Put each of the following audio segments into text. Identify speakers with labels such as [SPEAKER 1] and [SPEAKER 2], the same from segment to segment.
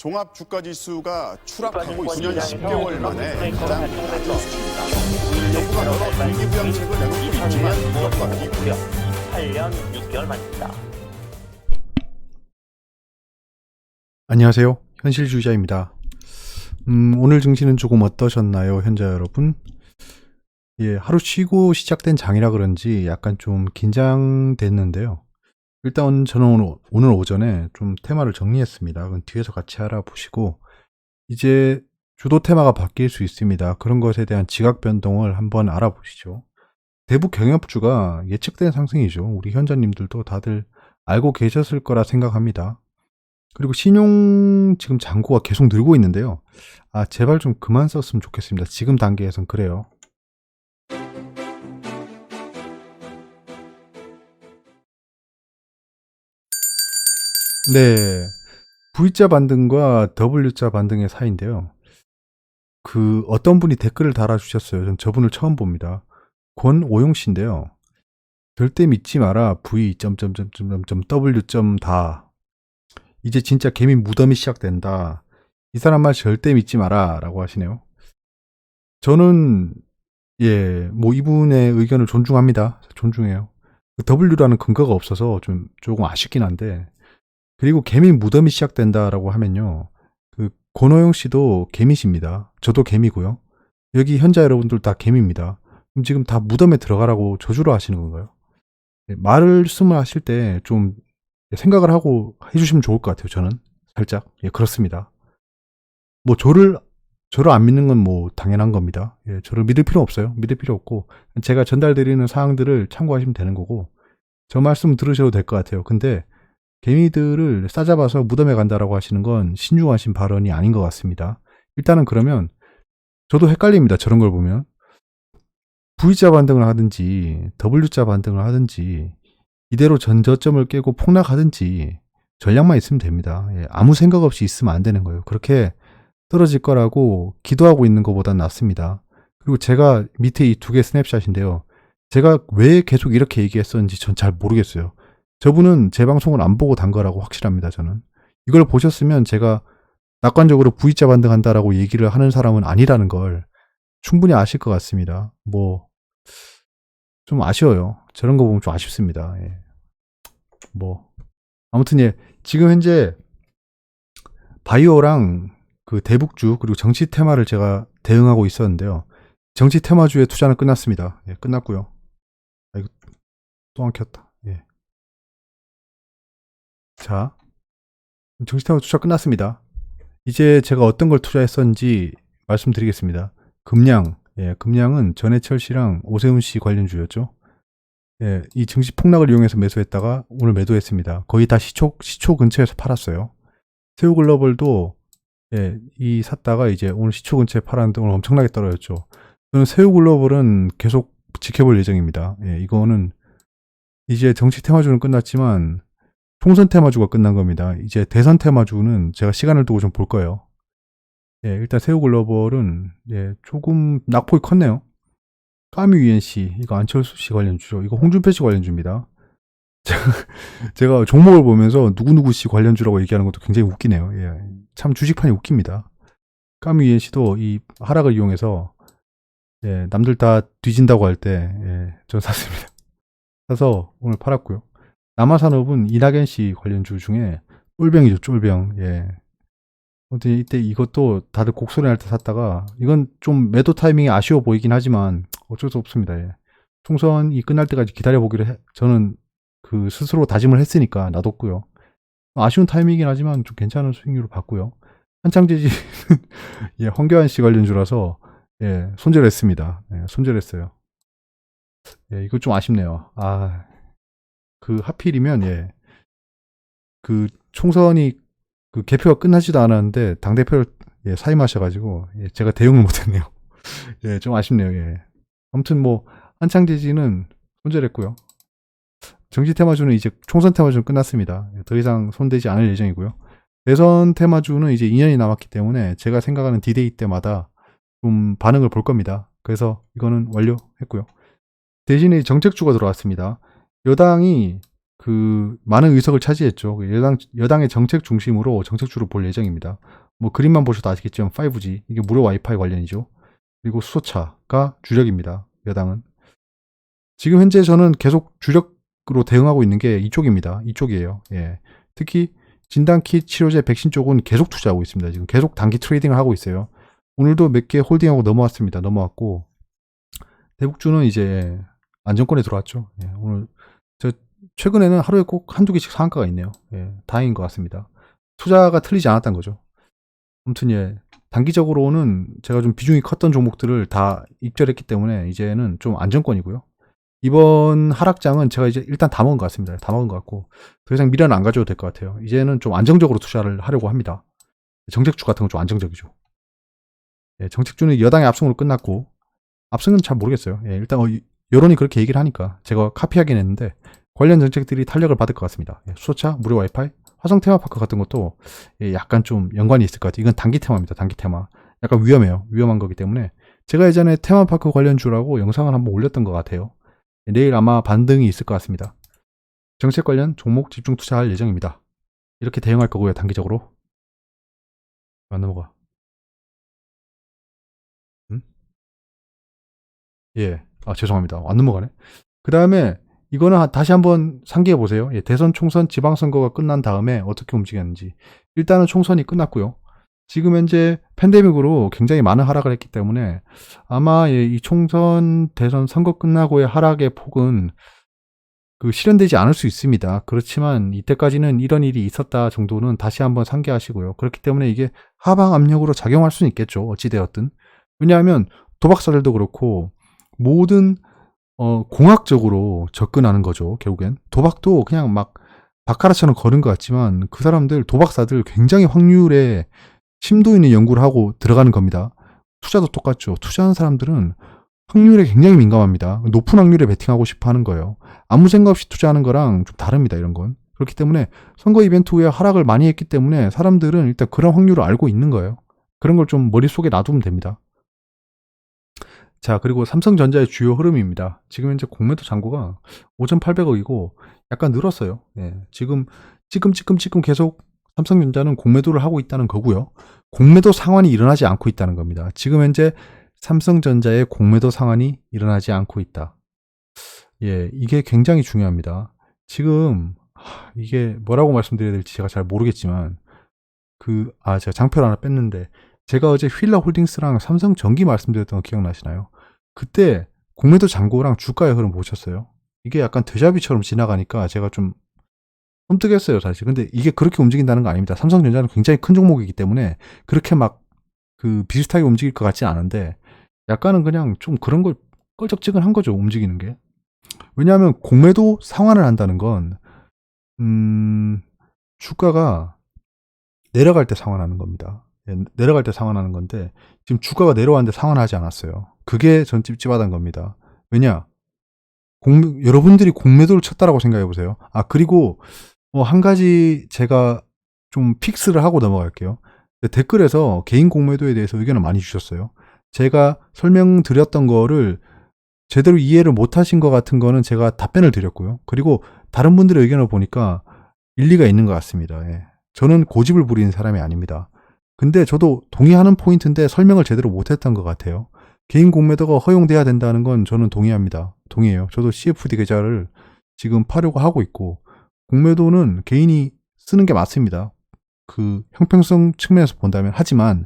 [SPEAKER 1] 종합 주가 지수가 추락하고
[SPEAKER 2] 주가
[SPEAKER 1] 9년
[SPEAKER 2] 시장에서
[SPEAKER 1] 10개월 만에 가장 낮은
[SPEAKER 2] 통해서
[SPEAKER 1] 수준입니다. 정부가 여러 경기 부양책을 내놓고 있지만 기업과 기업
[SPEAKER 2] 8년 6개월 만입니다.
[SPEAKER 3] 안녕하세요. 현실주의자입니다. 오늘 증시는 조금 어떠셨나요, 현자 여러분? 예, 하루 쉬고 시작된 장이라 그런지 약간 좀 긴장됐는데요. 일단 저는 오늘 오전에 좀 테마를 정리했습니다. 그건 뒤에서 같이 알아보시고, 이제 주도 테마가 바뀔 수 있습니다. 그런 것에 대한 지각 변동을 한번 알아보시죠. 대북 경협주가 예측된 상승이죠. 우리 현자님들도 다들 알고 계셨을 거라 생각합니다. 그리고 신용 지금 잔고가 계속 늘고 있는데요. 제발 좀 그만 썼으면 좋겠습니다. 지금 단계에선 그래요. 네. V자 반등과 W자 반등의 사이인데요. 어떤 분이 댓글을 달아주셨어요. 전 저분을 처음 봅니다. 권오용 씨인데요. 절대 믿지 마라. V... W... 다. 이제 진짜 개미 무덤이 시작된다. 이 사람 말 절대 믿지 마라. 라고 하시네요. 저는, 뭐 이분의 의견을 존중합니다. 존중해요. W라는 근거가 없어서 조금 아쉽긴 한데, 그리고 개미 무덤이 시작된다라고 하면요. 권호영 씨도 개미십니다. 저도 개미고요. 여기 현자 여러분들 다 개미입니다. 그럼 지금 다 무덤에 들어가라고 저주를 하시는 건가요? 말씀을 하실 때 좀 생각을 하고 해주시면 좋을 것 같아요. 저는 살짝 그렇습니다. 뭐 저를 안 믿는 건 뭐 당연한 겁니다. 저를 믿을 필요 없어요. 믿을 필요 없고 제가 전달드리는 사항들을 참고하시면 되는 거고 저 말씀 들으셔도 될 것 같아요. 근데 개미들을 싸잡아서 무덤에 간다라고 하시는 건 신중하신 발언이 아닌 것 같습니다. 일단은 그러면 저도 헷갈립니다. 저런 걸 보면 V자 반등을 하든지 W자 반등을 하든지 이대로 전저점을 깨고 폭락하든지 전략만 있으면 됩니다. 아무 생각 없이 있으면 안 되는 거예요. 그렇게 떨어질 거라고 기도하고 있는 것보단 낫습니다. 그리고 제가 밑에 이 두 개 스냅샷인데요. 제가 왜 계속 이렇게 얘기했었는지 전 잘 모르겠어요. 저분은 제 방송을 안 보고 단 거라고 확실합니다. 저는 이걸 보셨으면 제가 낙관적으로 V자 반등한다라고 얘기를 하는 사람은 아니라는 걸 충분히 아실 것 같습니다. 뭐 좀 아쉬워요. 저런 거 보면 좀 아쉽습니다. 뭐 아무튼 지금 현재 바이오랑 대북주 그리고 정치 테마를 제가 대응하고 있었는데요. 정치 테마주의 투자는 끝났습니다. 끝났고요. 이거 또 안 켰다. 자, 정치 테마 투자 끝났습니다. 이제 제가 어떤 걸 투자했었는지 말씀드리겠습니다. 금량은 전해철 씨랑 오세훈 씨 관련주였죠. 이 증시 폭락을 이용해서 매수했다가 오늘 매도했습니다. 거의 다 시초 근처에서 팔았어요. 새우글로벌도 이 샀다가 이제 오늘 시초 근처에 팔았는데 오늘 엄청나게 떨어졌죠. 저는 새우글로벌은 계속 지켜볼 예정입니다. 이거는 이제 정치 테마주는 끝났지만 총선 테마주가 끝난 겁니다. 이제 대선 테마주는 제가 시간을 두고 좀 볼 거예요. 일단 새우글로벌은 조금 낙폭이 컸네요. 까미 UNC 이거 안철수 씨 관련주죠. 이거 홍준표 씨 관련주입니다. 제가 종목을 보면서 누구누구 씨 관련주라고 얘기하는 것도 굉장히 웃기네요. 참 주식판이 웃깁니다. 까미 UNC도 이 하락을 이용해서 남들 다 뒤진다고 할 때 전 샀습니다. 사서 오늘 팔았고요. 남아산업은 이낙연 씨 관련주 중에 쫄병이죠. 쫄병. 아무튼 이때 이것도 다들 곡소리 날 때 샀다가 이건 좀 매도 타이밍이 아쉬워 보이긴 하지만 어쩔 수 없습니다. 총선이 끝날 때까지 기다려보기로 저는 스스로 다짐을 했으니까 놔뒀고요. 아쉬운 타이밍이긴 하지만 좀 괜찮은 수익률을 봤고요. 한창재지 황교안 씨 관련주라서 손절했습니다. 손절했어요. 이거 좀 아쉽네요. 하필이면 총선이 개표가 끝나지도 않았는데 당대표를 사임하셔가지고 제가 대응을 못했네요. 좀 아쉽네요. 아무튼 뭐 한창재지는 손절했고요. 정치 테마주는 이제 총선 테마주는 끝났습니다. 더 이상 손대지 않을 예정이고요. 대선 테마주는 이제 2년이 남았기 때문에 제가 생각하는 디데이 때마다 좀 반응을 볼 겁니다. 그래서 이거는 완료했고요. 대신에 정책주가 들어왔습니다. 여당이 그 많은 의석을 차지했죠. 여당의 정책 중심으로 정책주를 볼 예정입니다. 뭐 그림만 보셔도 아시겠지만 5G 이게 무료 와이파이 관련이죠. 그리고 수소차가 주력입니다. 여당은. 지금 현재 저는 계속 주력으로 대응하고 있는 게 이쪽입니다. 이쪽이에요. 예. 특히 진단킷, 치료제, 백신 쪽은 계속 투자하고 있습니다. 지금 계속 단기 트레이딩을 하고 있어요. 오늘도 몇 개 홀딩하고 넘어왔습니다. 넘어왔고 대북주는 이제 안정권에 들어왔죠. 예. 오늘 저 최근에는 하루에 꼭 한두 개씩 상한가가 있네요. 예. 다행인 것 같습니다. 투자가 틀리지 않았다는 거죠. 아무튼 예. 단기적으로는 제가 좀 비중이 컸던 종목들을 다 입절했기 때문에 이제는 좀 안정권이고요. 이번 하락장은 제가 이제 일단 다 먹은 것 같습니다. 다 먹은 것 같고 더 이상 미련 안 가져도 될 것 같아요. 이제는 좀 안정적으로 투자를 하려고 합니다. 정책주 같은 건 좀 안정적이죠. 예, 정책주는 여당의 압승으로 끝났고 압승은 잘 모르겠어요. 예, 일단 여론이 그렇게 얘기를 하니까 제가 카피하긴 했는데 관련 정책들이 탄력을 받을 것 같습니다. 예, 수소차, 무료 와이파이, 화성 테마파크 같은 것도 예, 약간 좀 연관이 있을 것 같아요. 이건 단기 테마입니다. 단기 테마. 약간 위험해요. 위험한 거기 때문에 제가 예전에 테마파크 관련주라고 영상을 한번 올렸던 것 같아요. 내일 아마 반등이 있을 것 같습니다. 정책 관련 종목 집중 투자할 예정입니다. 이렇게 대응할 거고요. 단기적으로. 안 넘어가. 예. 아, 죄송합니다. 안 넘어가네. 그 다음에 이거는 다시 한번 상기해 보세요. 예, 대선, 총선, 지방선거가 끝난 다음에 어떻게 움직였는지. 일단은 총선이 끝났고요. 지금 현재 팬데믹으로 굉장히 많은 하락을 했기 때문에 아마 예, 이 총선, 대선, 선거 끝나고의 하락의 폭은 그 실현되지 않을 수 있습니다. 그렇지만 이때까지는 이런 일이 있었다 정도는 다시 한번 상기하시고요. 그렇기 때문에 이게 하방 압력으로 작용할 수는 있겠죠. 어찌되었든. 왜냐하면 도박사들도 그렇고 모든 공학적으로 접근하는 거죠. 결국엔 도박도 그냥 막 바카라처럼 거는 것 같지만 그 사람들 도박사들 굉장히 확률에 심도 있는 연구를 하고 들어가는 겁니다. 투자도 똑같죠. 투자하는 사람들은 확률에 굉장히 민감합니다. 높은 확률에 베팅하고 싶어 하는 거예요. 아무 생각 없이 투자하는 거랑 좀 다릅니다. 이런 건. 그렇기 때문에 선거 이벤트 후에 하락을 많이 했기 때문에 사람들은 일단 그런 확률을 알고 있는 거예요. 그런 걸 좀 머릿속에 놔두면 됩니다. 자, 그리고 삼성전자의 주요 흐름입니다. 지금 현재 공매도 잔고가 5,800억이고 약간 늘었어요. 예, 지금 찌끔찌끔 계속 삼성전자는 공매도를 하고 있다는 거고요. 공매도 상환이 일어나지 않고 있다는 겁니다. 지금 현재 삼성전자의 공매도 상환이 일어나지 않고 있다. 예, 이게 굉장히 중요합니다. 지금 이게 뭐라고 말씀드려야 될지 제가 잘 모르겠지만 제가 장표를 하나 뺐는데 제가 어제 휠라 홀딩스랑 삼성전기 말씀드렸던 거 기억나시나요? 그때 공매도 잔고랑 주가의 흐름 보셨어요? 이게 약간 데자뷰처럼 지나가니까 제가 좀 섬뜩했어요, 사실. 근데 이게 그렇게 움직인다는 거 아닙니다. 삼성전자는 굉장히 큰 종목이기 때문에 그렇게 막 비슷하게 움직일 것 같진 않은데 약간은 그냥 좀 그런 걸 껄쩍지근한 거죠, 움직이는 게. 왜냐하면 공매도 상환을 한다는 건 주가가 내려갈 때 상환하는 겁니다. 내려갈 때 상환하는 건데 지금 주가가 내려왔는데 상환하지 않았어요. 그게 전 찝찝하다는 겁니다. 왜냐? 여러분들이 공매도를 쳤다라고 생각해 보세요. 그리고 한 가지 제가 좀 픽스를 하고 넘어갈게요. 댓글에서 개인 공매도에 대해서 의견을 많이 주셨어요. 제가 설명드렸던 거를 제대로 이해를 못하신 것 같은 거는 제가 답변을 드렸고요. 그리고 다른 분들의 의견을 보니까 일리가 있는 것 같습니다. 예. 저는 고집을 부리는 사람이 아닙니다. 근데 저도 동의하는 포인트인데 설명을 제대로 못했던 것 같아요. 개인 공매도가 허용돼야 된다는 건 저는 동의합니다. 동의해요. 저도 CFD 계좌를 지금 파려고 하고 있고 공매도는 개인이 쓰는 게 맞습니다. 형평성 측면에서 본다면. 하지만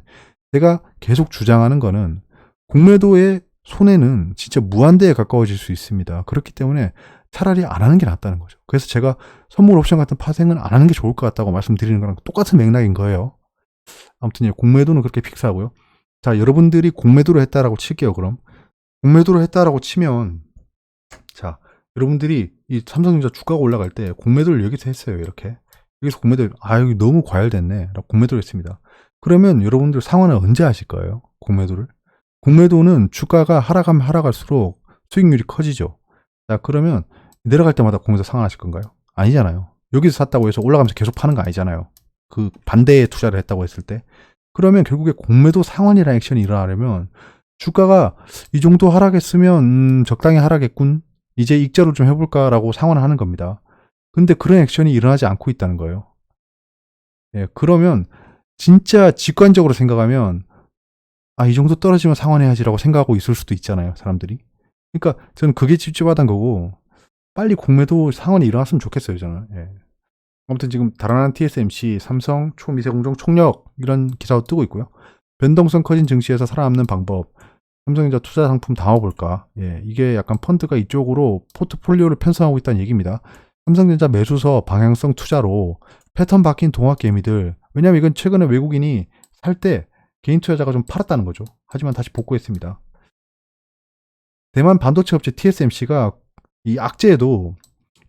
[SPEAKER 3] 제가 계속 주장하는 거는 공매도의 손해는 진짜 무한대에 가까워질 수 있습니다. 그렇기 때문에 차라리 안 하는 게 낫다는 거죠. 그래서 제가 선물 옵션 같은 파생은 안 하는 게 좋을 것 같다고 말씀드리는 거랑 똑같은 맥락인 거예요. 아무튼 공매도는 그렇게 픽스하고요. 자, 여러분들이 공매도를 했다라고 칠게요. 그럼 공매도를 했다라고 치면 자, 여러분들이 이 삼성전자 주가가 올라갈 때 공매도를 여기서 했어요. 이렇게 여기서 공매도를 여기 너무 과열됐네 라고 공매도를 했습니다. 그러면 여러분들 상환을 언제 하실 거예요? 공매도는 주가가 하락하면 하락할수록 수익률이 커지죠. 자, 그러면 내려갈 때마다 공매도 상환하실 건가요? 아니잖아요. 여기서 샀다고 해서 올라가면서 계속 파는 거 아니잖아요. 반대에 투자를 했다고 했을 때. 그러면 결국에 공매도 상환이라는 액션이 일어나려면 주가가 이 정도 하락했으면 적당히 하락했군. 이제 익절을 좀 해볼까라고 상환을 하는 겁니다. 근데 그런 액션이 일어나지 않고 있다는 거예요. 예, 그러면 진짜 직관적으로 생각하면 아, 이 정도 떨어지면 상환해야지라고 생각하고 있을 수도 있잖아요, 사람들이. 그러니까 저는 그게 찝찝하단 거고 빨리 공매도 상환이 일어났으면 좋겠어요, 저는. 예. 아무튼 지금 달아난 TSMC, 삼성, 초미세공정 총력 이런 기사도 뜨고 있고요. 변동성 커진 증시에서 살아남는 방법, 삼성전자 투자 상품 담아볼까? 예, 이게 약간 펀드가 이쪽으로 포트폴리오를 편성하고 있다는 얘기입니다. 삼성전자 매수서 방향성 투자로 패턴 바뀐 동학 개미들, 왜냐면 이건 최근에 외국인이 살 때 개인 투자자가 좀 팔았다는 거죠. 하지만 다시 복구했습니다. 대만 반도체 업체 TSMC가 이 악재에도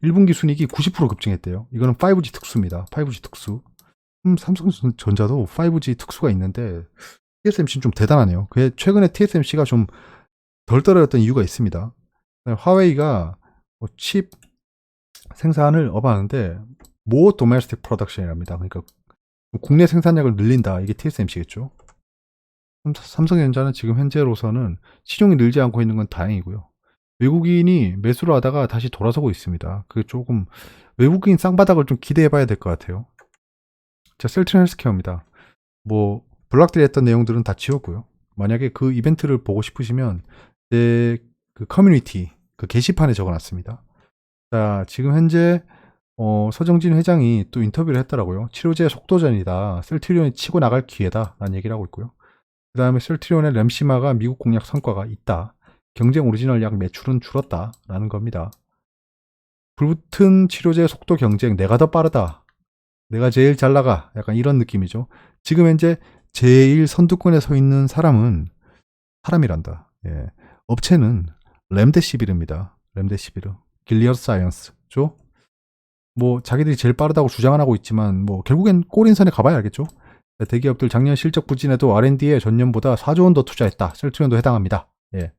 [SPEAKER 3] 1분기 순이익이 90% 급증했대요. 이거는 5G 특수입니다. 5G 특수. 삼성전자도 5G 특수가 있는데 TSMC는 좀 대단하네요. 최근에 TSMC가 좀 덜 떨어졌던 이유가 있습니다. 화웨이가 칩 생산을 업하는데 more domestic production이랍니다. 그러니까 국내 생산량을 늘린다. 이게 TSMC겠죠. 삼성전자는 지금 현재로서는 시중이 늘지 않고 있는 건 다행이고요. 외국인이 매수를 하다가 다시 돌아서고 있습니다. 그게 조금 외국인 쌍바닥을 좀 기대해 봐야 될 것 같아요. 자, 셀트리온 헬스케어입니다. 뭐 블락들이 했던 내용들은 다 지웠고요. 만약에 그 이벤트를 보고 싶으시면 제 그 커뮤니티 그 게시판에 적어놨습니다. 자, 지금 현재 서정진 회장이 또 인터뷰를 했더라고요. 치료제 속도전이다. 셀트리온이 치고 나갈 기회다. 라는 얘기를 하고 있고요. 그 다음에 셀트리온의 램시마가 미국 공약 성과가 있다. 경쟁 오리지널 약 매출은 줄었다. 라는 겁니다. 불붙은 치료제 속도 경쟁, 내가 더 빠르다. 내가 제일 잘 나가. 약간 이런 느낌이죠. 지금 현재 제일 선두권에 서 있는 사람은 사람이란다. 예. 업체는 렘데시비르입니다. 렘데시비르. 길리어드 사이언스죠. 뭐 자기들이 제일 빠르다고 주장은 하고 있지만 뭐 결국엔 골인선에 가봐야 알겠죠. 대기업들 작년 실적 부진에도 R&D에 전년보다 4조 원 더 투자했다. 셀트리온도 해당합니다. 예.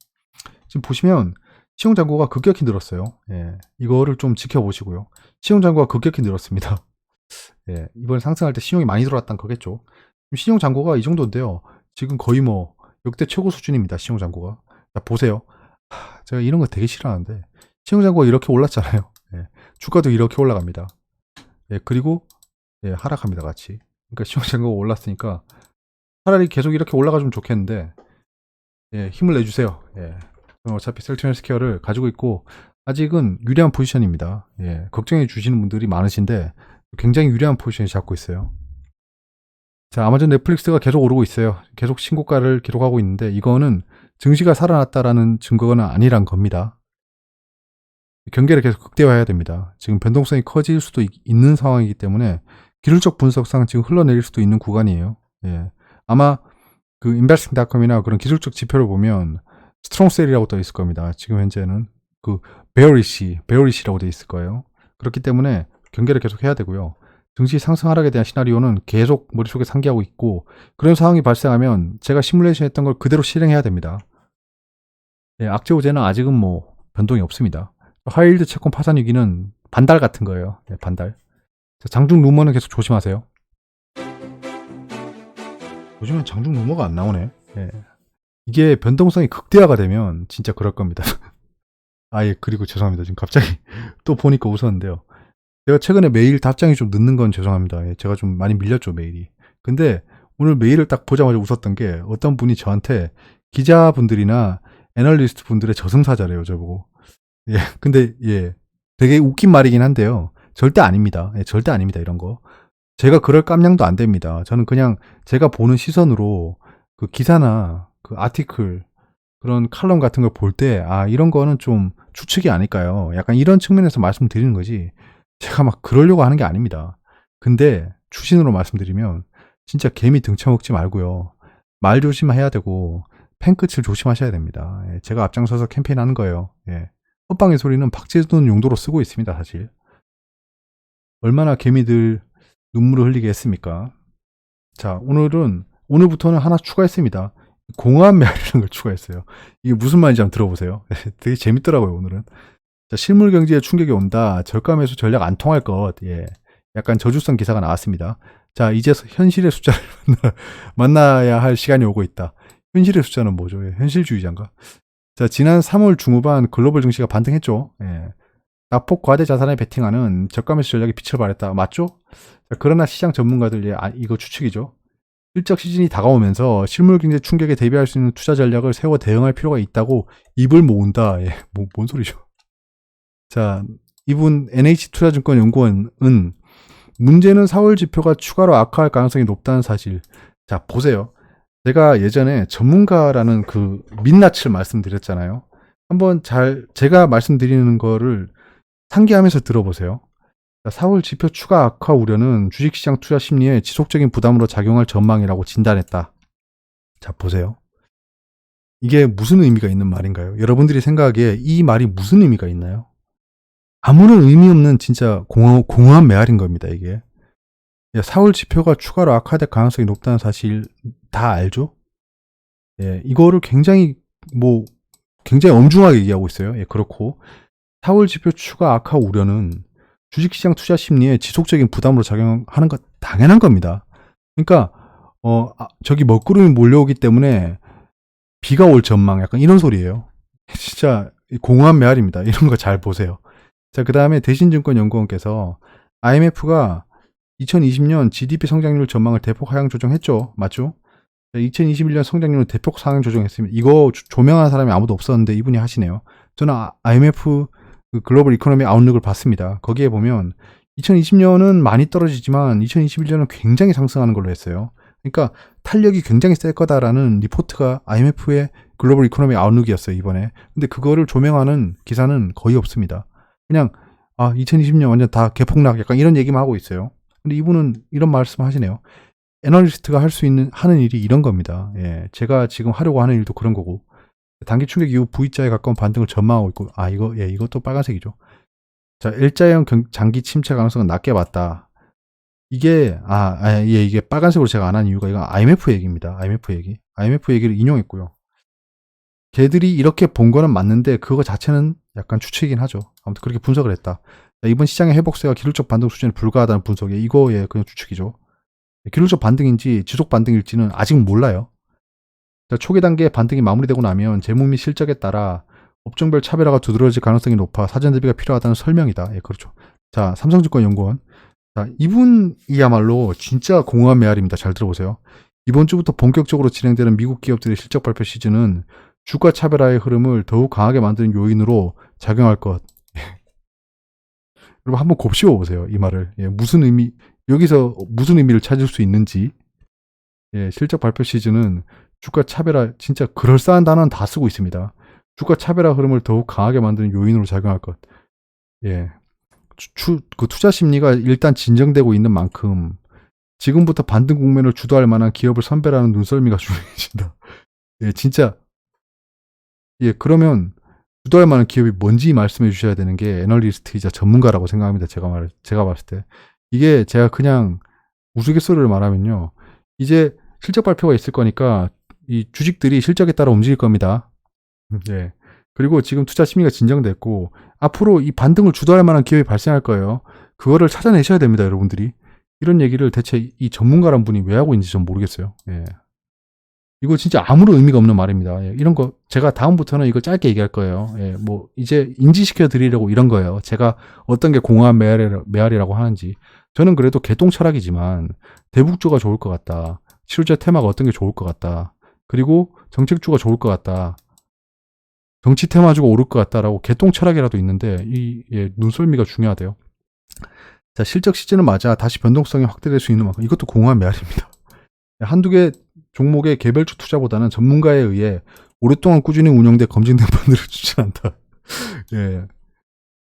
[SPEAKER 3] 지금 보시면 시용 잔고가 급격히 늘었어요. 예. 이거를 좀 지켜보시고요. 시용 잔고가 급격히 늘었습니다. 예. 이번에 상승할 때 신용이 많이 들어왔다는 거겠죠. 신용 잔고가 이 정도인데요. 지금 거의 뭐 역대 최고 수준입니다. 신용 잔고가. 자, 보세요. 제가 이런 거 되게 싫어하는데 신용 잔고가 이렇게 올랐잖아요. 예. 주가도 이렇게 올라갑니다. 예. 그리고 예, 하락합니다. 같이. 그러니까 신용 잔고가 올랐으니까 차라리 계속 이렇게 올라가주면 좋겠는데 예, 힘을 내주세요. 예. 어차피 셀트리온 헬스케어를 가지고 있고 아직은 유리한 포지션입니다. 예. 걱정해 주시는 분들이 많으신데 굉장히 유리한 포지션을 잡고 있어요. 자, 아마존 넷플릭스가 계속 오르고 있어요. 계속 신고가를 기록하고 있는데 이거는 증시가 살아났다라는 증거는 아니란 겁니다. 경계를 계속 극대화해야 됩니다. 지금 변동성이 커질 수도 있는 상황이기 때문에 기술적 분석상 지금 흘러내릴 수도 있는 구간이에요. 예. 아마 그 investing.com이나 그런 기술적 지표를 보면 스트롱 셀이라고 떠 있을 겁니다. 지금 현재는 그 베어리시라고 돼 있을 거예요. 그렇기 때문에 경계를 계속 해야 되고요. 증시 상승 하락에 대한 시나리오는 계속 머릿속에 상기하고 있고 그런 상황이 발생하면 제가 시뮬레이션 했던 걸 그대로 실행해야 됩니다. 예, 악재 호재는 아직은 뭐 변동이 없습니다. 하이힐드 채권 파산 위기는 반달 같은 거예요. 예, 반달. 자, 장중 루머는 계속 조심하세요. 요즘은 장중 루머가 안 나오네. 예. 이게 변동성이 극대화가 되면 진짜 그럴 겁니다. 아, 예, 그리고 죄송합니다. 지금 갑자기 또 보니까 웃었는데요. 제가 최근에 메일 답장이 좀 늦는 건 죄송합니다. 예, 제가 좀 많이 밀렸죠, 메일이. 근데 오늘 메일을 딱 보자마자 웃었던 게 어떤 분이 저한테 기자분들이나 애널리스트 분들의 저승사자래요, 저보고. 예, 근데 예, 되게 웃긴 말이긴 한데요. 절대 아닙니다. 예, 절대 아닙니다, 이런 거. 제가 그럴 깜냥도 안 됩니다. 저는 그냥 제가 보는 시선으로 그 기사나 그 아티클 그런 칼럼 같은 걸 볼 때 아, 이런 거는 좀 추측이 아닐까요? 약간 이런 측면에서 말씀드리는 거지. 제가 막 그러려고 하는 게 아닙니다. 근데 추신으로 말씀드리면 진짜 개미 등쳐먹지 말고요. 말 조심해야 되고 펜끝을 조심하셔야 됩니다. 예, 제가 앞장서서 캠페인하는 거예요. 예. 헛방의 소리는 박제돈 용도로 쓰고 있습니다. 사실. 얼마나 개미들 눈물을 흘리게 했습니까? 자, 오늘부터는 하나 추가했습니다. 공허한 메아리라는 걸 추가했어요. 이게 무슨 말인지 한번 들어보세요. 되게 재밌더라고요, 오늘은. 자, 실물 경제에 충격이 온다. 저가 매수 전략 안 통할 것. 예. 약간 저주성 기사가 나왔습니다. 자, 이제 현실의 숫자를 만나야 할 시간이 오고 있다. 현실의 숫자는 뭐죠? 예, 현실주의자인가? 자, 지난 3월 중후반 글로벌 증시가 반등했죠. 예. 낙폭 과대 자산에 베팅하는 저가매수 전략이 빛을 발했다. 맞죠? 자, 그러나 시장 전문가들 이거 추측이죠. 실적 시즌이 다가오면서 실물 경제 충격에 대비할 수 있는 투자 전략을 세워 대응할 필요가 있다고 입을 모은다. 예, 뭔 소리죠? 자, 이분 NH투자증권 연구원은 문제는 4월 지표가 추가로 악화할 가능성이 높다는 사실. 자, 보세요. 제가 예전에 전문가라는 그 민낯을 말씀드렸잖아요. 한번 제가 말씀드리는 거를 상기하면서 들어보세요. 4월 지표 추가 악화 우려는 주식시장 투자 심리에 지속적인 부담으로 작용할 전망이라고 진단했다. 자, 보세요. 이게 무슨 의미가 있는 말인가요? 여러분들이 생각하기에 이 말이 무슨 의미가 있나요? 아무런 의미 없는 진짜 공허한 메아리인 겁니다, 이게. 4월 지표가 추가로 악화될 가능성이 높다는 사실 다 알죠? 예, 이거를 굉장히 엄중하게 얘기하고 있어요. 예, 그렇고 4월 지표 추가 악화 우려는 주식시장 투자 심리에 지속적인 부담으로 작용하는 것 당연한 겁니다. 그러니까 저기 먹구름이 몰려오기 때문에 비가 올 전망 약간 이런 소리예요. 진짜 공허한 메아리입니다. 이런 거 잘 보세요. 자, 그 다음에 대신증권연구원께서 IMF가 2020년 GDP 성장률 전망을 대폭 하향 조정했죠. 맞죠? 2021년 성장률을 대폭 상향 조정했습니다. 이거 조명하는 사람이 아무도 없었는데 이분이 하시네요. 저는 IMF 글로벌 이코노미 아웃룩을 봤습니다. 거기에 보면 2020년은 많이 떨어지지만 2021년은 굉장히 상승하는 걸로 했어요. 그러니까 탄력이 굉장히 셀 거다라는 리포트가 IMF의 글로벌 이코노미 아웃룩이었어요, 이번에. 근데 그거를 조명하는 기사는 거의 없습니다. 그냥 2020년 완전 다 개폭락 약간 이런 얘기만 하고 있어요. 근데 이분은 이런 말씀 하시네요. 애널리스트가 하는 일이 이런 겁니다. 예, 제가 지금 하려고 하는 일도 그런 거고. 단기 충격 이후 V자에 가까운 반등을 전망하고 있고, 이것도 빨간색이죠. 자, L자형 장기 침체 가능성은 낮게 봤다. 이게, 이게 빨간색으로 제가 안 한 이유가 이건 IMF 얘기입니다. IMF 얘기를 인용했고요. 걔들이 이렇게 본 거는 맞는데, 그거 자체는 약간 추측이긴 하죠. 아무튼 그렇게 분석을 했다. 자, 이번 시장의 회복세가 기술적 반등 수준에 불과하다는 분석에 이거에 그냥 추측이죠. 기술적 반등인지 지속 반등일지는 아직 몰라요. 자, 초기 단계의 반등이 마무리되고 나면 재무 및 실적에 따라 업종별 차별화가 두드러질 가능성이 높아 사전 대비가 필요하다는 설명이다. 예, 그렇죠. 자, 삼성증권연구원. 자, 이분이야말로 진짜 공허한 메아리입니다. 잘 들어보세요. 이번 주부터 본격적으로 진행되는 미국 기업들의 실적 발표 시즌은 주가 차별화의 흐름을 더욱 강하게 만드는 요인으로 작용할 것. 여러분 한번 곱씹어 보세요. 이 말을. 예, 여기서 무슨 의미를 찾을 수 있는지. 예, 실적 발표 시즌은 주가 차별화, 진짜 그럴싸한 단어는 다 쓰고 있습니다. 주가 차별화 흐름을 더욱 강하게 만드는 요인으로 작용할 것. 예. 그 투자 심리가 일단 진정되고 있는 만큼 지금부터 반등 국면을 주도할 만한 기업을 선별하는 눈썰미가 중요해진다. 예, 진짜. 예, 그러면 주도할 만한 기업이 뭔지 말씀해 주셔야 되는 게 애널리스트이자 전문가라고 생각합니다. 제가 봤을 때. 이게 제가 그냥 우스갯소리를 말하면요. 이제 실적 발표가 있을 거니까 이 주식들이 실적에 따라 움직일 겁니다. 예. 그리고 지금 투자 심리가 진정됐고 앞으로 이 반등을 주도할 만한 기업이 발생할 거예요. 그거를 찾아내셔야 됩니다, 여러분들이. 이런 얘기를 대체 이 전문가란 분이 왜 하고 있는지 전 모르겠어요. 예. 이거 진짜 아무런 의미가 없는 말입니다. 예. 이런 거 제가 다음부터는 이거 짧게 얘기할 거예요. 예. 이제 인지시켜 드리려고 이런 거예요. 제가 어떤 게 공허한 메아리라고 하는지. 저는 그래도 개똥 철학이지만 대북주가 좋을 것 같다. 실제 테마가 어떤 게 좋을 것 같다. 그리고 정책주가 좋을 것 같다. 정치 테마주가 오를 것 같다라고 개똥 철학이라도 있는데 눈썰미가 중요하대요. 자, 실적 시즌은 맞아 다시 변동성이 확대될 수 있는 만큼 이것도 공허한 메아리입니다. 한두 개 종목의 개별주 투자보다는 전문가에 의해 오랫동안 꾸준히 운영돼 검증된 펀드를 추천한다. 예,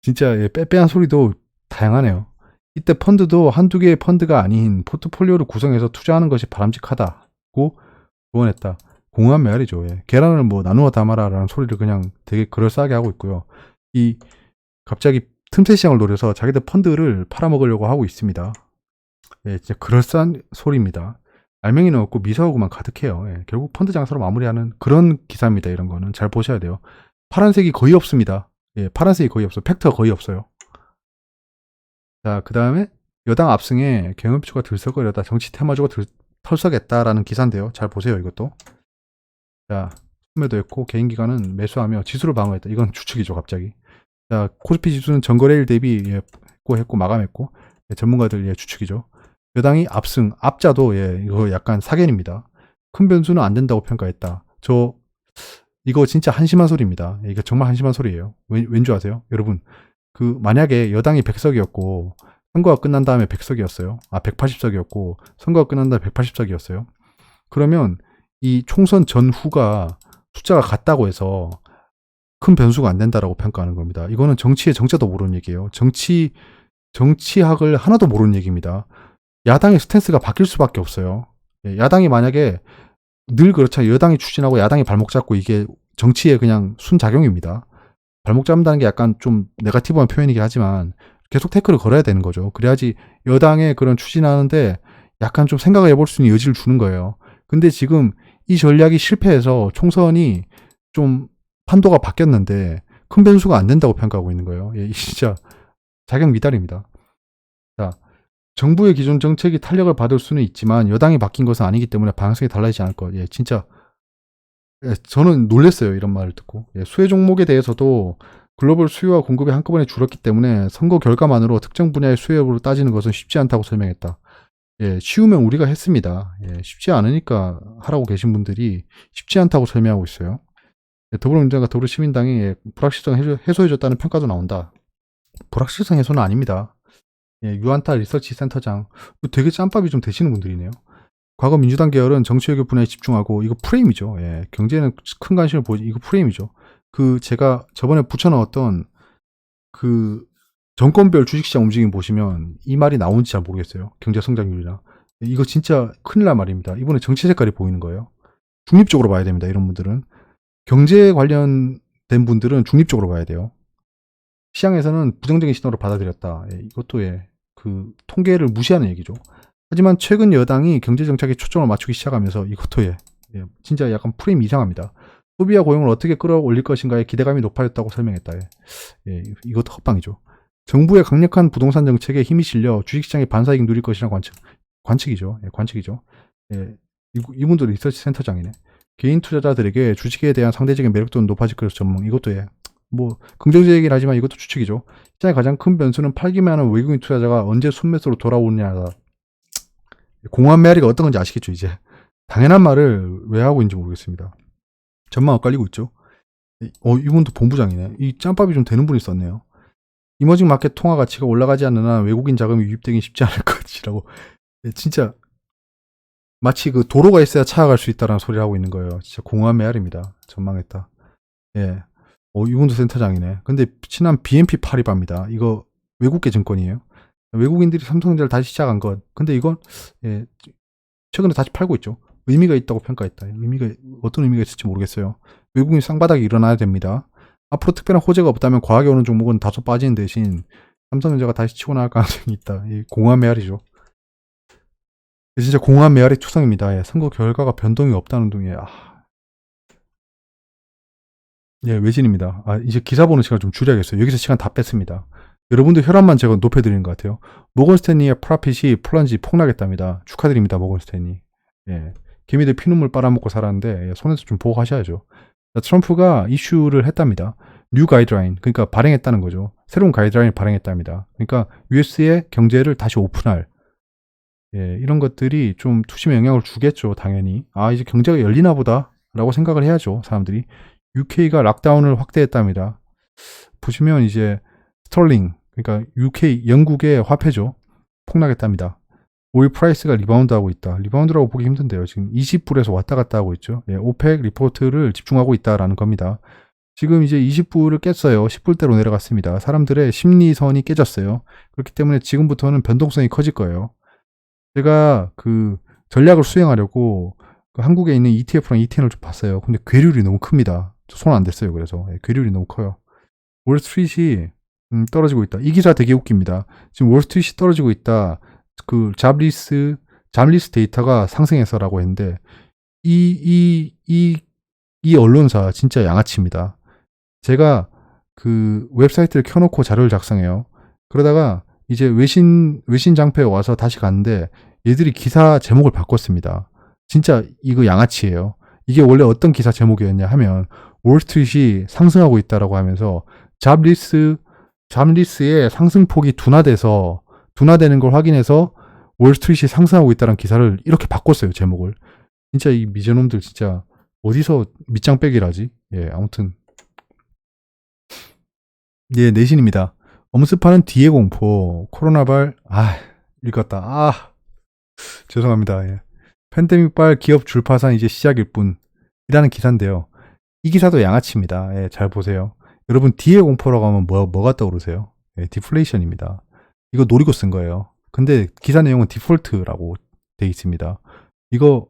[SPEAKER 3] 진짜 빼빼한 소리도 다양하네요. 이때 펀드도 한두 개의 펀드가 아닌 포트폴리오를 구성해서 투자하는 것이 바람직하다고 조언했다. 공허한 메아리죠. 예. 계란을 나누어 담아라라는 소리를 그냥 되게 그럴싸하게 하고 있고요. 갑자기 틈새 시장을 노려서 자기들 펀드를 팔아먹으려고 하고 있습니다. 예, 진짜 그럴싸한 소리입니다. 알맹이는 없고 미사오고만 가득해요. 예, 결국 펀드 장사로 마무리하는 그런 기사입니다. 이런 거는 잘 보셔야 돼요. 파란색이 거의 없습니다. 예, 파란색이 거의 없어요. 팩트가 거의 없어요. 자, 그 다음에 여당 압승에 경영주가 들썩거려다 정치 테마주가 털썩했다라는 기사인데요. 잘 보세요, 이것도. 자, 매도했고 개인기관은 매수하며 지수를 방어했다. 이건 추측이죠, 갑자기. 자, 코스피 지수는 전거래일 대비 했고 마감했고 전문가들 추측이죠. 여당이 압승, 압자도 이거 약간 사견입니다. 큰 변수는 안 된다고 평가했다. 이거 진짜 한심한 소리입니다. 이거 정말 한심한 소리예요. 왠지 아세요? 여러분, 만약에 여당이 100석이었고 선거가 끝난 다음에 100석이었어요. 180석이었고 선거가 끝난 다음에 180석이었어요. 그러면 이 총선 전후가 숫자가 같다고 해서 큰 변수가 안 된다라고 평가하는 겁니다. 이거는 정치의 정자도 모르는 얘기예요. 정치학을 하나도 모르는 얘기입니다. 야당의 스탠스가 바뀔 수밖에 없어요. 야당이 만약에 늘 그렇죠. 여당이 추진하고 야당이 발목 잡고 이게 정치의 그냥 순작용입니다. 발목 잡는다는 게 약간 좀 네거티브한 표현이긴 하지만 계속 태클을 걸어야 되는 거죠. 그래야지 여당의 그런 추진하는데 약간 좀 생각을 해볼 수 있는 여지를 주는 거예요. 근데 지금 이 전략이 실패해서 총선이 좀 판도가 바뀌었는데 큰 변수가 안 된다고 평가하고 있는 거예요. 진짜 자격 미달입니다. 자, 정부의 기존 정책이 탄력을 받을 수는 있지만 여당이 바뀐 것은 아니기 때문에 방향성이 달라지지 않을 것. 진짜 저는 놀랐어요. 이런 말을 듣고. 수혜 종목에 대해서도 글로벌 수요와 공급이 한꺼번에 줄었기 때문에 선거 결과만으로 특정 분야의 수요 여부를 따지는 것은 쉽지 않다고 설명했다. 쉬우면 우리가 했습니다. 쉽지 않으니까 하라고 계신 분들이 쉽지 않다고 설명하고 있어요. 더불어민주당과 더불어시민당이 불확실성 해소해줬다는 평가도 나온다. 불확실성 해소는 아닙니다. 유한타 리서치 센터장 되게 짬밥이 좀 되시는 분들이네요. 과거 민주당 계열은 정치외교 분야에 집중하고 이거 프레임이죠. 경제는 큰 관심을 보이지 이거 프레임이죠. 제가 저번에 붙여넣었던 정권별 주식시장 움직임 보시면 이 말이 나오는지 잘 모르겠어요. 경제 성장률이나 이거 진짜 큰일 날 말입니다. 이번에 정치 색깔이 보이는 거예요. 중립적으로 봐야 됩니다. 이런 분들은 경제 관련된 분들은 중립적으로 봐야 돼요. 시장에서는 부정적인 신호로 받아들였다. 이것도 통계를 무시하는 얘기죠. 하지만 최근 여당이 경제정책에 초점을 맞추기 시작하면서 이것도 진짜 약간 프레임 이상합니다. 소비와 고용을 어떻게 끌어올릴 것인가에 기대감이 높아졌다고 설명했다. 이것도 헛방이죠. 정부의 강력한 부동산 정책에 힘이 실려 주식시장이 반사이익 누릴 것이라는 관측이죠. 관측이죠. 이분도 리서치 센터장이네. 개인 투자자들에게 주식에 대한 상대적인 매력도는 높아질 것을 전망. 이것도 긍정적 얘기를 하지만 이것도 추측이죠. 시장의 가장 큰 변수는 팔기만 하는 외국인 투자자가 언제 순매수로 돌아오느냐다. 공허한 메아리가 어떤 건지 아시겠죠, 이제. 당연한 말을 왜 하고 있는지 모르겠습니다. 전망 엇갈리고 있죠. 이분도 본부장이네. 이 짬밥이 좀 되는 분이 썼네요. 이머징 마켓 통화 가치가 올라가지 않는 한 외국인 자금이 유입되긴 쉽지 않을 것이라고. 진짜 마치 도로가 있어야 차가 갈 수 있다라는 소리를 하고 있는 거예요. 진짜 공허한 메아리입니다. 전망했다. 이분도 센터장이네. 근데 친한 BNP 파리바입니다. 이거 외국계 증권이에요. 외국인들이 삼성전자를 다시 시작한 것. 근데 이건 최근에 다시 팔고 있죠. 의미가 있다고 평가했다. 어떤 의미가 있을지 모르겠어요. 외국인 쌍바닥이 일어나야 됩니다. 앞으로 특별한 호재가 없다면 과하게 오는 종목은 다소 빠지는 대신 삼성전자가 다시 치고 나갈 가능성이 있다. 공허한 메아리죠. 진짜 공허한 메아리 초성입니다. 선거 결과가 변동이 없다는 등에 외진입니다. 이제 기사 보는 시간 좀 줄여야겠어요. 여기서 시간 다 뺐습니다. 여러분들 혈압만 제가 높여드리는 것 같아요. 모건 스탠리의 프라핏이 플런지 폭락했답니다. 축하드립니다. 모건 스탠리. 개미들 피눈물 빨아먹고 살았는데 손에서 좀 보호하셔야죠. 트럼프가 이슈를 했답니다. 뉴 가이드라인, 그러니까 발행했다는 거죠. 새로운 가이드라인을 발행했답니다. 그러니까 US의 경제를 다시 오픈할 이런 것들이 좀 투심에 영향을 주겠죠. 당연히. 이제 경제가 열리나 보다 라고 생각을 해야죠. 사람들이. UK가 락다운을 확대했답니다. 보시면 이제 스털링, 그러니까 UK, 영국의 화폐죠. 폭락했답니다. 오일 프라이스가 리바운드하고 있다. 리바운드라고 보기 힘든데요. 지금 20불에서 왔다 갔다 하고 있죠. 오펙 리포트를 집중하고 있다라는 겁니다. 지금 이제 20불을 깼어요. 10불대로 내려갔습니다. 사람들의 심리선이 깨졌어요. 그렇기 때문에 지금부터는 변동성이 커질 거예요. 제가 전략을 수행하려고 한국에 있는 ETF랑 ETN을 좀 봤어요. 근데 괴률이 너무 큽니다. 손 안 댔어요. 그래서 괴률이 너무 커요. 월스트리트이 떨어지고 있다. 이 기사 되게 웃깁니다. 지금 월스트리트이 떨어지고 있다. 잡리스 데이터가 상승해서라고 했는데 이 언론사 진짜 양아치입니다. 제가 웹사이트를 켜놓고 자료를 작성해요. 그러다가 이제 외신 장표에 와서 다시 갔는데 얘들이 기사 제목을 바꿨습니다. 진짜 이거 양아치예요. 이게 원래 어떤 기사 제목이었냐 하면 월스트리트이 상승하고 있다라고 하면서 잡리스의 상승폭이 둔화되는 걸 확인해서 월스트리트이 상승하고 있다는 기사를 이렇게 바꿨어요, 제목을. 진짜 이 미제놈들 진짜 어디서 밑장 빼기라지? 예, 아무튼. 예, 내신입니다. 엄습하는 뒤의 공포, 코로나발, 읽었다. 죄송합니다. 예. 팬데믹발 기업 줄파산 이제 시작일 뿐이라는 기사인데요. 이 기사도 양아치입니다. 예, 잘 보세요. 여러분, 뒤의 공포라고 하면 뭐가 떠오르세요? 예, 디플레이션입니다. 이거 노리고 쓴 거예요. 근데 기사 내용은 디폴트라고 돼 있습니다. 이거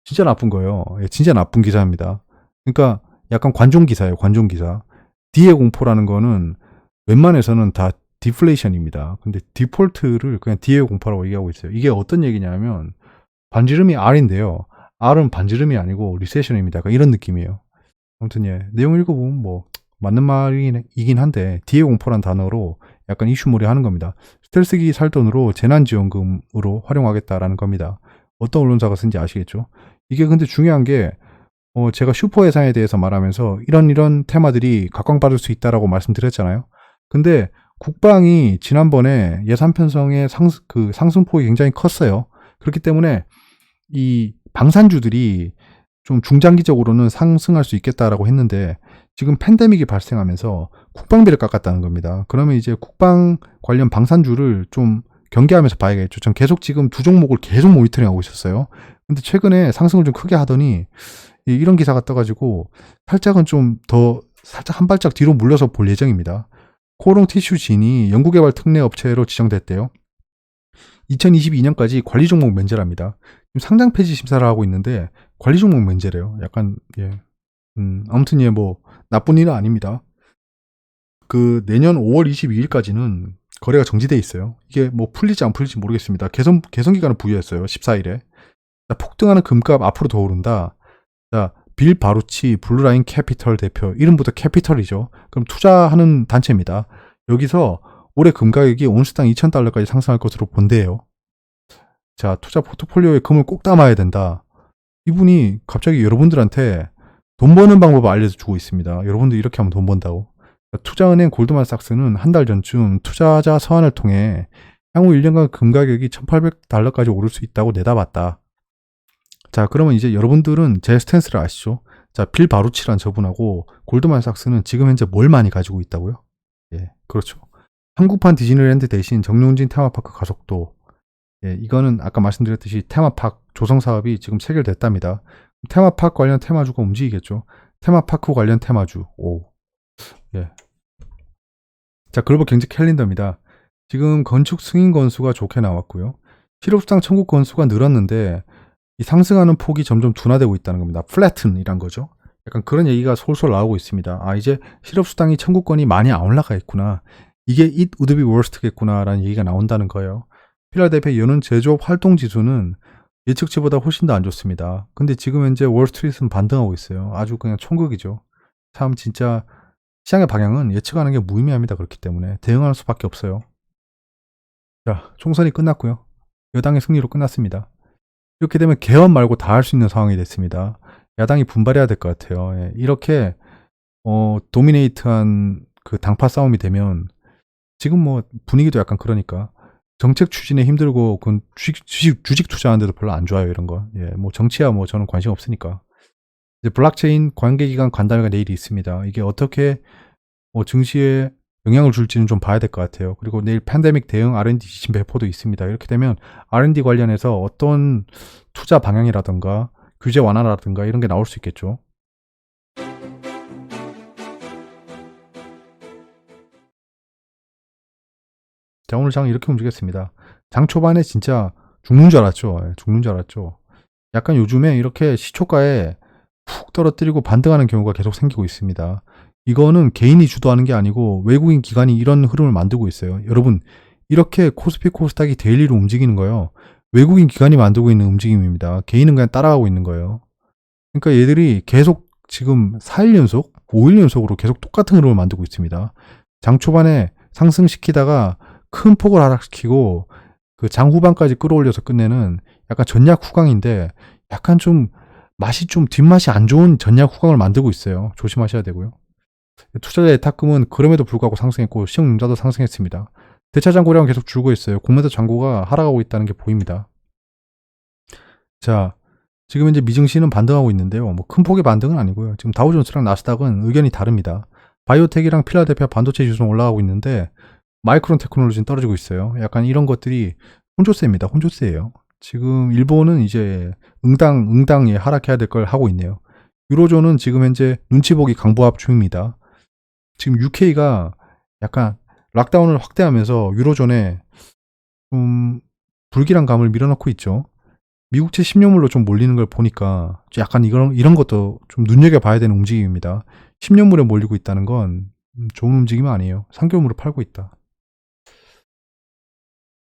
[SPEAKER 3] 진짜 나쁜 거예요. 예, 진짜 나쁜 기사입니다. 그러니까 약간 관종 기사예요. 관종 기사. 뒤의 공포라는 거는 웬만해서는 다 디플레이션입니다. 근데 디폴트를 그냥 뒤의 공포라고 얘기하고 있어요. 이게 어떤 얘기냐면 반지름이 R인데요. R은 반지름이 아니고 리세션입니다. 약간 이런 느낌이에요. 아무튼 예, 내용 읽어보면 뭐 맞는 말이긴 한데 뒤의 공포란 단어로 약간 이슈몰이 하는 겁니다. 스텔스기 살 돈으로 재난지원금으로 활용하겠다라는 겁니다. 어떤 언론사가 쓴지 아시겠죠? 이게 근데 중요한 게 제가 슈퍼 예산에 대해서 말하면서 이런 테마들이 각광받을 수 있다라고 말씀드렸잖아요. 근데 국방이 지난번에 예산 편성의 상승폭이 굉장히 컸어요. 그렇기 때문에 이 방산주들이 좀 중장기적으로는 상승할 수 있겠다라고 했는데 지금 팬데믹이 발생하면서 국방비를 깎았다는 겁니다. 그러면 이제 국방 관련 방산주를 좀 경계하면서 봐야겠죠. 전 계속 지금 두 종목을 계속 모니터링하고 있었어요. 근데 최근에 상승을 좀 크게 하더니 이런 기사가 떠가지고 살짝 한 발짝 뒤로 물러서 볼 예정입니다. 코롱 티슈진이 연구개발 특례 업체로 지정됐대요. 2022년까지 관리 종목 면제랍니다. 지금 상장 폐지 심사를 하고 있는데 관리 종목 면제래요. 약간 아무튼 뭐 나쁜 일은 아닙니다. 내년 5월 22일까지는 거래가 정지돼 있어요. 이게 뭐 풀릴지 안 풀릴지 모르겠습니다. 개선 기간을 부여했어요. 14일에. 폭등하는 금값 앞으로 더 오른다. 자, 빌 바루치 블루라인 캐피털 대표, 이름부터 캐피털이죠. 그럼 투자하는 단체입니다. 여기서 올해 금가격이 온스당 2,000달러까지 상승할 것으로 본대요. 자, 투자 포트폴리오에 금을 꼭 담아야 된다. 이분이 갑자기 여러분들한테 돈 버는 방법을 알려주고 있습니다. 여러분들 이렇게 하면 돈 번다고. 투자은행 골드만삭스는 한 달 전쯤 투자자 서한을 통해 향후 1년간 금가격이 1,800달러까지 오를 수 있다고 내다봤다. 자, 그러면 이제 여러분들은 제 스탠스를 아시죠? 자, 빌 바루치란 저분하고 골드만삭스는 지금 현재 뭘 많이 가지고 있다고요? 예, 그렇죠. 한국판 디즈니랜드 대신 정용진 테마파크 가속도. 예, 이거는 아까 말씀드렸듯이 테마파크 조성 사업이 지금 체결됐답니다. 테마파크 관련 테마주가 움직이겠죠. 테마파크 관련 테마주. 예. 자, 글로벌 경제 캘린더입니다. 지금 건축 승인 건수가 좋게 나왔고요. 실업수당 청구 건수가 늘었는데 이 상승하는 폭이 점점 둔화되고 있다는 겁니다. 플래튼이란 거죠. 약간 그런 얘기가 솔솔 나오고 있습니다. 이제 실업수당이 청구권이 많이 안 올라가 있구나. 이게 it would be worst겠구나라는 얘기가 나온다는 거예요. 필라델피아 연은 제조업 활동 지수는 예측치보다 훨씬 더 안 좋습니다. 근데 지금 현재 월스트리트는 반등하고 있어요. 아주 그냥 총극이죠. 참 진짜 시장의 방향은 예측하는 게 무의미합니다. 그렇기 때문에 대응할 수밖에 없어요. 자, 총선이 끝났고요. 여당의 승리로 끝났습니다. 이렇게 되면 개헌 말고 다 할 수 있는 상황이 됐습니다. 야당이 분발해야 될 것 같아요. 예, 이렇게 도미네이트한 그 당파 싸움이 되면 지금 뭐 분위기도 약간 그러니까 정책 추진에 힘들고 그건 주식 투자하는데도 별로 안 좋아요. 이런 거. 예, 뭐 정치야 뭐 저는 관심 없으니까. 이제 블록체인 관계기관 간담회가 내일이 있습니다. 이게 어떻게 증시에 영향을 줄지는 좀 봐야 될 것 같아요. 그리고 내일 팬데믹 대응 R&D 지침 배포도 있습니다. 이렇게 되면 R&D 관련해서 어떤 투자 방향이라든가 규제 완화라든가 이런 게 나올 수 있겠죠. 자, 오늘 장 이렇게 움직였습니다. 장 초반에 진짜 죽는 줄 알았죠. 예, 죽는 줄 알았죠. 약간 요즘에 이렇게 시초가에 푹 떨어뜨리고 반등하는 경우가 계속 생기고 있습니다. 이거는 개인이 주도하는 게 아니고 외국인 기관이 이런 흐름을 만들고 있어요. 여러분, 이렇게 코스피 코스닥이 데일리로 움직이는 거예요. 외국인 기관이 만들고 있는 움직임입니다. 개인은 그냥 따라가고 있는 거예요. 그러니까 얘들이 계속 지금 4일 연속, 5일 연속으로 계속 똑같은 흐름을 만들고 있습니다. 장 초반에 상승시키다가 큰 폭을 하락시키고 그 장 후반까지 끌어올려서 끝내는 약간 전략 후강인데 약간 좀 뒷맛이 안 좋은 전략 후강을 만들고 있어요. 조심하셔야 되고요. 투자자의 탁금은 그럼에도 불구하고 상승했고 시형융자도 상승했습니다. 대차 잔고량은 계속 줄고 있어요. 공매도 잔고가 하락하고 있다는 게 보입니다. 자, 지금 이제 미증시는 반등하고 있는데요. 뭐 큰 폭의 반등은 아니고요. 지금 다우존스랑 나스닥은 의견이 다릅니다. 바이오텍이랑 필라델피아 반도체 지수는 올라가고 있는데 마이크론 테크놀로지는 떨어지고 있어요. 약간 이런 것들이 혼조세입니다. 혼조세예요. 지금 일본은 이제 응당에 하락해야 될 걸 하고 있네요. 유로존은 지금 현재 눈치 보기 강보합 중입니다. 지금 UK가 약간 락다운을 확대하면서 유로존에 좀 불길한 감을 밀어넣고 있죠. 미국채 10년물로 좀 몰리는 걸 보니까 약간 이런 것도 좀 눈여겨봐야 되는 움직임입니다. 10년물에 몰리고 있다는 건 좋은 움직임은 아니에요. 3개월물을 팔고 있다.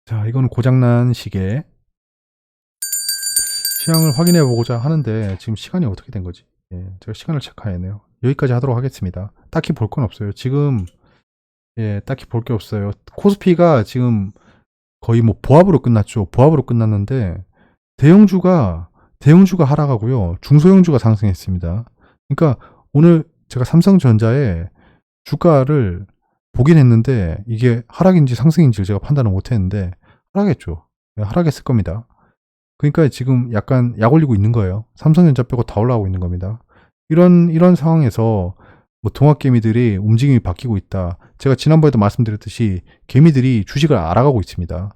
[SPEAKER 3] 자, 이거는 고장난 시계. 시황을 확인해 보고자 하는데 지금 시간이 어떻게 된 거지? 예, 제가 시간을 체크해야겠네요. 여기까지 하도록 하겠습니다. 딱히 볼 건 없어요. 지금 딱히 볼 게 없어요. 코스피가 지금 거의 뭐 보합으로 끝났죠. 보합으로 끝났는데 대형주가 하락하고요. 중소형주가 상승했습니다. 그러니까 오늘 제가 삼성전자의 주가를 보긴 했는데 이게 하락인지 상승인지 제가 판단을 못 했는데 하락했죠. 하락했을 겁니다. 그러니까 지금 약간 약 올리고 있는 거예요. 삼성전자 빼고 다 올라가고 있는 겁니다. 이런 상황에서 뭐 동학개미들이 움직임이 바뀌고 있다. 제가 지난번에도 말씀드렸듯이 개미들이 주식을 알아가고 있습니다.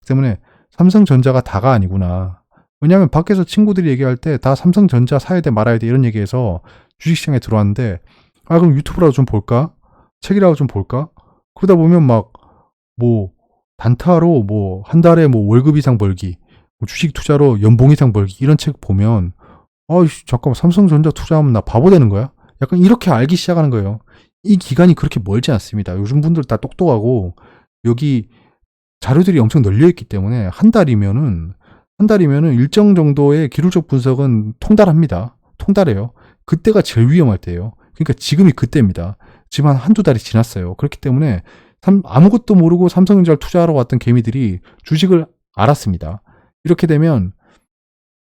[SPEAKER 3] 때문에 삼성전자가 다가 아니구나. 왜냐하면 밖에서 친구들이 얘기할 때 다 삼성전자 사야 돼 말아야 돼 이런 얘기해서 주식시장에 들어왔는데 그럼 유튜브라도 좀 볼까? 책이라도 좀 볼까? 그러다 보면 막 뭐 단타로 뭐 한 달에 뭐 월급 이상 벌기 뭐 주식 투자로 연봉 이상 벌기 이런 책 보면 잠깐만 삼성전자 투자하면 나 바보 되는 거야? 약간 이렇게 알기 시작하는 거예요. 이 기간이 그렇게 멀지 않습니다. 요즘 분들 다 똑똑하고 여기 자료들이 엄청 널려있기 때문에 한 달이면은 일정 정도의 기술적 분석은 통달합니다. 통달해요. 그때가 제일 위험할 때예요. 그러니까 지금이 그때입니다. 지금 한 한두 달이 지났어요. 그렇기 때문에 아무것도 모르고 삼성전자를 투자하러 왔던 개미들이 주식을 알았습니다. 이렇게 되면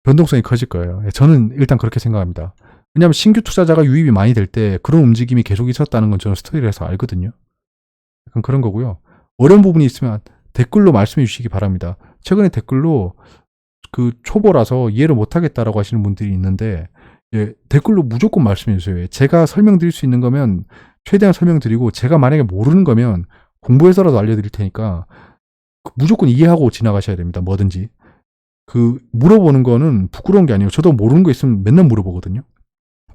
[SPEAKER 3] 변동성이 커질 거예요. 저는 일단 그렇게 생각합니다. 왜냐하면 신규 투자자가 유입이 많이 될 때 그런 움직임이 계속 있었다는 건 저는 스터디를 해서 알거든요. 약간 그런 거고요. 어려운 부분이 있으면 댓글로 말씀해 주시기 바랍니다. 최근에 댓글로 그 초보라서 이해를 못하겠다라고 하시는 분들이 있는데 댓글로 무조건 말씀해 주세요. 제가 설명드릴 수 있는 거면 최대한 설명드리고 제가 만약에 모르는 거면 공부해서라도 알려드릴 테니까 무조건 이해하고 지나가셔야 됩니다. 뭐든지. 물어보는 거는 부끄러운 게 아니에요. 저도 모르는 거 있으면 맨날 물어보거든요.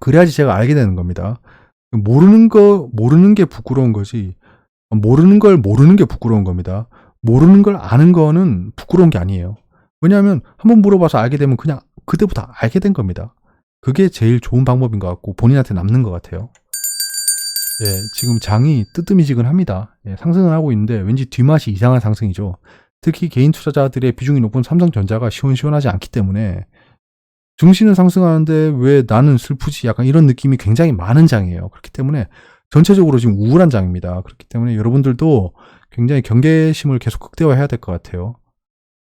[SPEAKER 3] 그래야지 제가 알게 되는 겁니다. 모르는 게 부끄러운 거지. 모르는 게 부끄러운 겁니다. 모르는 걸 아는 거는 부끄러운 게 아니에요. 왜냐하면 한번 물어봐서 알게 되면 그냥 그때부터 알게 된 겁니다. 그게 제일 좋은 방법인 것 같고 본인한테 남는 것 같아요. 지금 장이 뜨뜨미지근합니다. 상승을 하고 있는데 왠지 뒷맛이 이상한 상승이죠. 특히 개인 투자자들의 비중이 높은 삼성전자가 시원시원하지 않기 때문에 증시는 상승하는데 왜 나는 슬프지? 약간 이런 느낌이 굉장히 많은 장이에요. 그렇기 때문에 전체적으로 지금 우울한 장입니다. 그렇기 때문에 여러분들도 굉장히 경계심을 계속 극대화해야 될 것 같아요.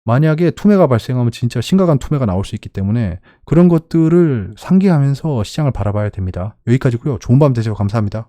[SPEAKER 3] 만약에 투매가 발생하면 진짜 심각한 투매가 나올 수 있기 때문에 그런 것들을 상기하면서 시장을 바라봐야 됩니다. 여기까지고요. 좋은 밤 되세요. 감사합니다.